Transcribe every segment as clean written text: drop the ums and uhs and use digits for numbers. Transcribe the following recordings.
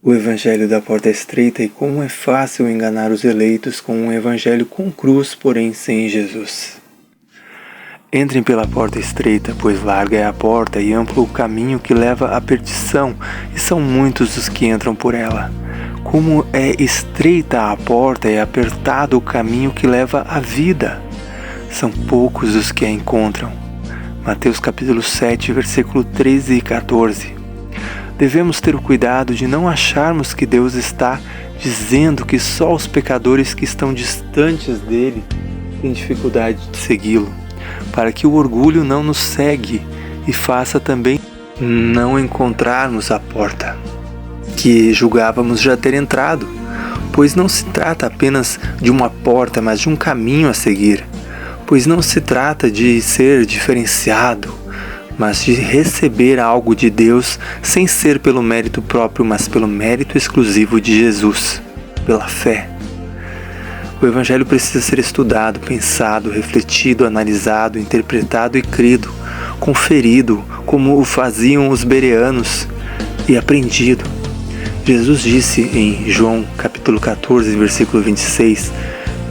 O Evangelho da Porta Estreita e como é fácil enganar os eleitos com um Evangelho com cruz, porém sem Jesus. Entrem pela porta estreita, pois larga é a porta e amplo o caminho que leva à perdição, e são muitos os que entram por ela. Como é estreita a porta e apertado o caminho que leva à vida, são poucos os que a encontram. Mateus capítulo 7, versículo 13 e 14. Devemos ter o cuidado de não acharmos que Deus está dizendo que só os pecadores que estão distantes dele têm dificuldade de segui-lo, para que o orgulho não nos cegue e faça também não encontrarmos a porta que julgávamos já ter entrado, pois não se trata apenas de uma porta, mas de um caminho a seguir, pois não se trata de ser diferenciado, mas de receber algo de Deus sem ser pelo mérito próprio, mas pelo mérito exclusivo de Jesus, pela fé. O Evangelho precisa ser estudado, pensado, refletido, analisado, interpretado e crido, conferido, como o faziam os bereanos, e aprendido. Jesus disse em João capítulo 14, versículo 26,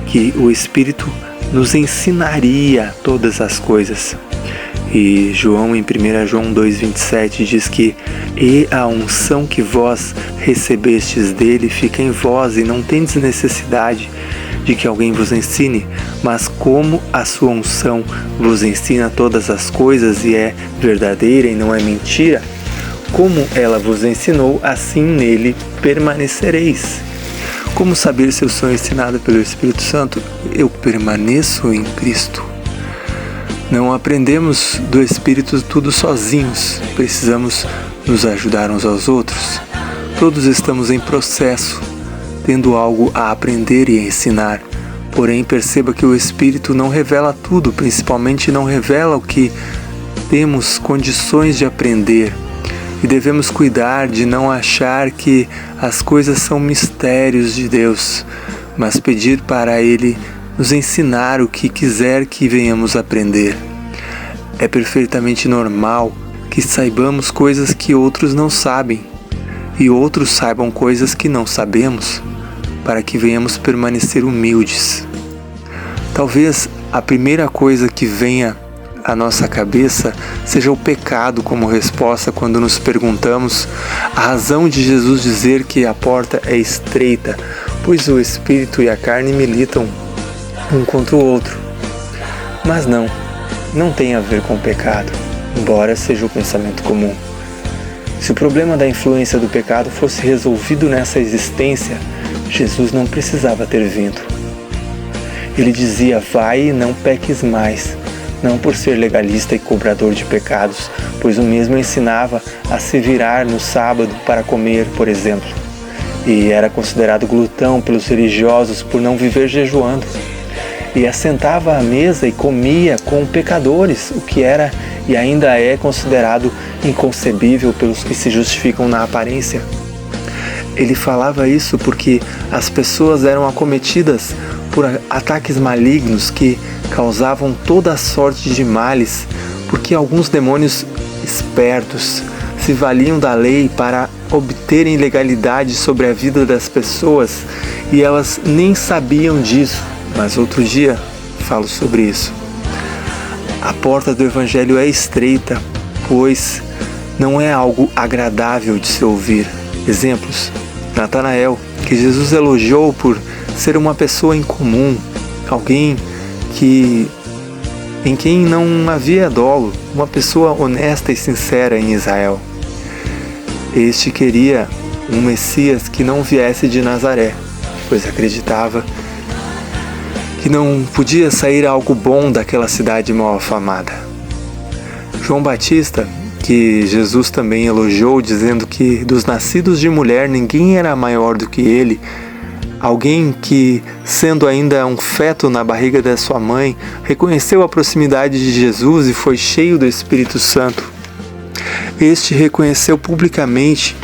que o Espírito nos ensinaria todas as coisas. E João, em 1 João 2,27, diz que "E a unção que vós recebestes dele fica em vós, e não tendes necessidade de que alguém vos ensine, mas como a sua unção vos ensina todas as coisas e é verdadeira e não é mentira, como ela vos ensinou, assim nele permanecereis." Como saber se eu sou ensinado pelo Espírito Santo? Eu permaneço em Cristo. Não aprendemos do Espírito tudo sozinhos, precisamos nos ajudar uns aos outros. Todos estamos em processo, tendo algo a aprender e a ensinar. Porém, perceba que o Espírito não revela tudo, principalmente não revela o que temos condições de aprender. E devemos cuidar de não achar que as coisas são mistérios de Deus, mas pedir para Ele nos ensinar o que quiser que venhamos aprender. É perfeitamente normal que saibamos coisas que outros não sabem, e outros saibam coisas que não sabemos, para que venhamos permanecer humildes. Talvez a primeira coisa que venha à nossa cabeça seja o pecado como resposta quando nos perguntamos a razão de Jesus dizer que a porta é estreita, pois o Espírito e a carne militam um contra o outro. Mas não tem a ver com o pecado, embora seja o pensamento comum. Se o problema da influência do pecado fosse resolvido nessa existência, Jesus não precisava ter vindo. Ele dizia: vai e não peques mais, não por ser legalista e cobrador de pecados, pois o mesmo ensinava a se virar no sábado para comer, por exemplo, e era considerado glutão pelos religiosos por não viver jejuando. E assentava à mesa e comia com pecadores, o que era e ainda é considerado inconcebível pelos que se justificam na aparência. Ele falava isso porque as pessoas eram acometidas por ataques malignos que causavam toda sorte de males, porque alguns demônios espertos se valiam da lei para obterem legalidade sobre a vida das pessoas e elas nem sabiam disso. Mas outro dia falo sobre isso. A porta do Evangelho é estreita, pois não é algo agradável de se ouvir. Exemplos: Natanael, que Jesus elogiou por ser uma pessoa incomum, alguém em quem não havia dolo, uma pessoa honesta e sincera em Israel. Este queria um Messias que não viesse de Nazaré, pois acreditava que não podia sair algo bom daquela cidade mal afamada. João Batista, que Jesus também elogiou, dizendo que dos nascidos de mulher ninguém era maior do que ele, alguém que, sendo ainda um feto na barriga da sua mãe, reconheceu a proximidade de Jesus e foi cheio do Espírito Santo. Este reconheceu publicamente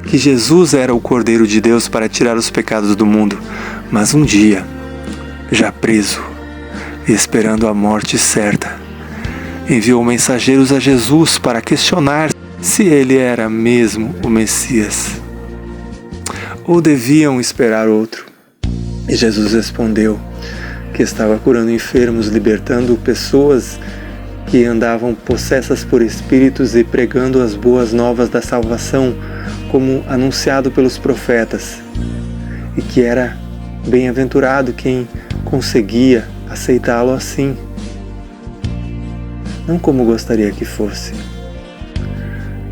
que Jesus era o Cordeiro de Deus para tirar os pecados do mundo, mas um dia, já preso e esperando a morte certa, enviou mensageiros a Jesus para questionar se ele era mesmo o Messias. ou deviam esperar outro? E Jesus respondeu que estava curando enfermos, libertando pessoas que andavam possessas por espíritos e pregando as boas novas da salvação, como anunciado pelos profetas, e que era bem-aventurado quem conseguia aceitá-lo assim, não como gostaria que fosse.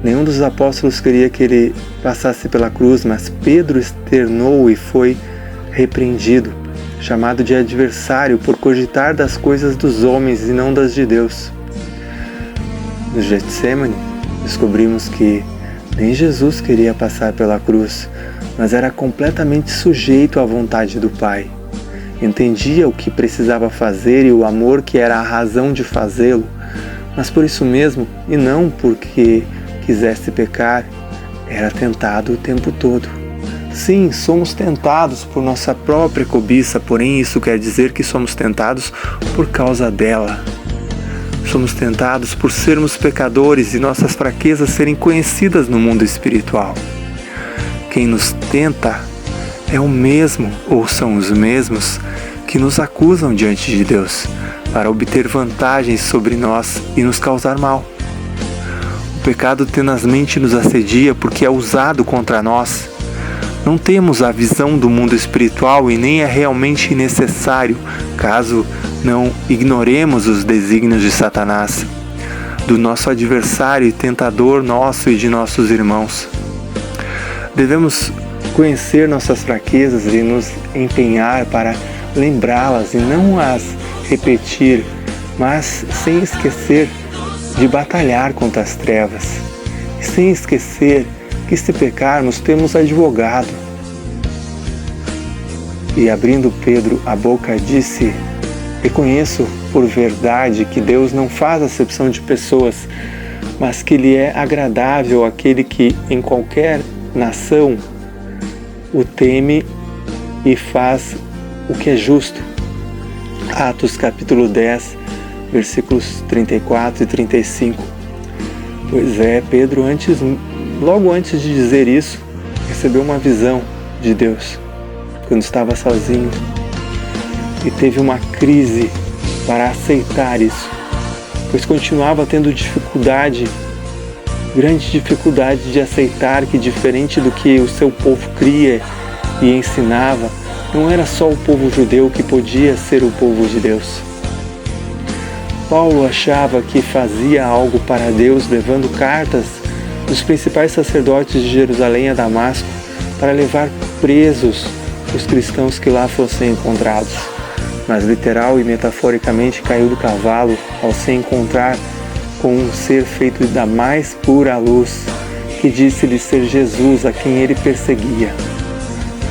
Nenhum dos apóstolos queria que ele passasse pela cruz, mas Pedro externou e foi repreendido, chamado de adversário por cogitar das coisas dos homens e não das de Deus. No Getsemane, descobrimos que nem Jesus queria passar pela cruz, mas era completamente sujeito à vontade do Pai. Entendia o que precisava fazer e o amor que era a razão de fazê-lo, mas por isso mesmo, e não porque quisesse pecar, era tentado o tempo todo. Sim, somos tentados por nossa própria cobiça, porém isso quer dizer que somos tentados por causa dela. Somos tentados por sermos pecadores e nossas fraquezas serem conhecidas no mundo espiritual. Quem nos tenta é o mesmo, ou são os mesmos, que nos acusam diante de Deus, para obter vantagens sobre nós e nos causar mal. O pecado tenazmente nos assedia porque é usado contra nós. Não temos a visão do mundo espiritual e nem é realmente necessário, caso não ignoremos os desígnios de Satanás, do nosso adversário e tentador nosso e de nossos irmãos. Devemos conhecer nossas fraquezas e nos empenhar para lembrá-las e não as repetir, mas sem esquecer de batalhar contra as trevas, e sem esquecer que se pecarmos temos advogado. E abrindo Pedro a boca disse: reconheço por verdade que Deus não faz acepção de pessoas, mas que lhe é agradável aquele que em qualquer nação o teme e faz o que é justo. Atos capítulo 10, versículos 34 e 35. Pois é, Pedro logo antes de dizer isso, recebeu uma visão de Deus, quando estava sozinho, e teve uma crise para aceitar isso, pois continuava tendo grande dificuldade de aceitar que, diferente do que o seu povo cria e ensinava, não era só o povo judeu que podia ser o povo de Deus. Paulo achava que fazia algo para Deus, levando cartas dos principais sacerdotes de Jerusalém a Damasco para levar presos os cristãos que lá fossem encontrados. Mas literal e metaforicamente caiu do cavalo ao se encontrar com um ser feito da mais pura luz, que disse-lhe ser Jesus a quem ele perseguia.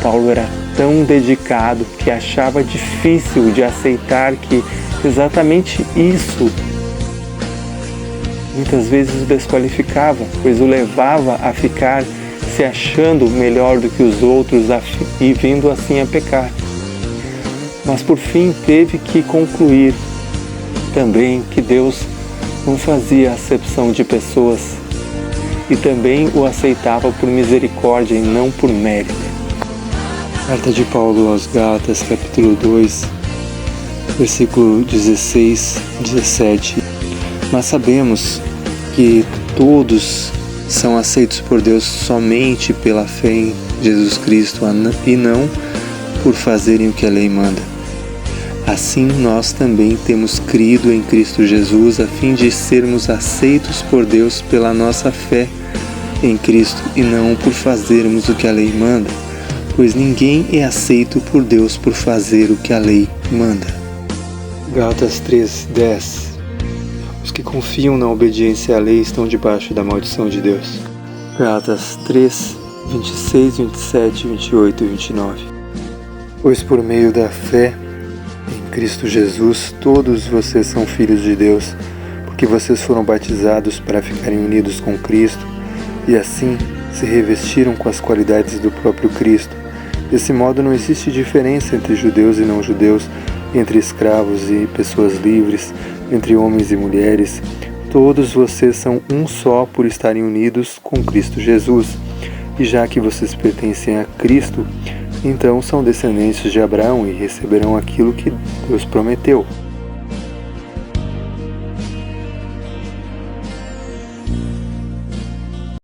Paulo era tão dedicado que achava difícil de aceitar que exatamente isso muitas vezes o desqualificava, pois o levava a ficar se achando melhor do que os outros e vindo assim a pecar. Mas por fim teve que concluir também que Deus não fazia acepção de pessoas e também o aceitava por misericórdia e não por mérito. Carta de Paulo aos Gálatas, capítulo 2, versículo 16, 17. Mas sabemos que todos são aceitos por Deus somente pela fé em Jesus Cristo e não por fazerem o que a lei manda. Assim nós também temos crido em Cristo Jesus a fim de sermos aceitos por Deus pela nossa fé em Cristo e não por fazermos o que a lei manda, pois ninguém é aceito por Deus por fazer o que a lei manda. Gálatas 3:10. Os que confiam na obediência à lei estão debaixo da maldição de Deus. Gálatas 3, 26, 27, 28 e 29. Pois por meio da fé em Cristo Jesus, todos vocês são filhos de Deus, porque vocês foram batizados para ficarem unidos com Cristo e assim se revestiram com as qualidades do próprio Cristo. Desse modo não existe diferença entre judeus e não judeus, entre escravos e pessoas livres, entre homens e mulheres. Todos vocês são um só por estarem unidos com Cristo Jesus. E já que vocês pertencem a Cristo, então são descendentes de Abraão e receberão aquilo que Deus prometeu.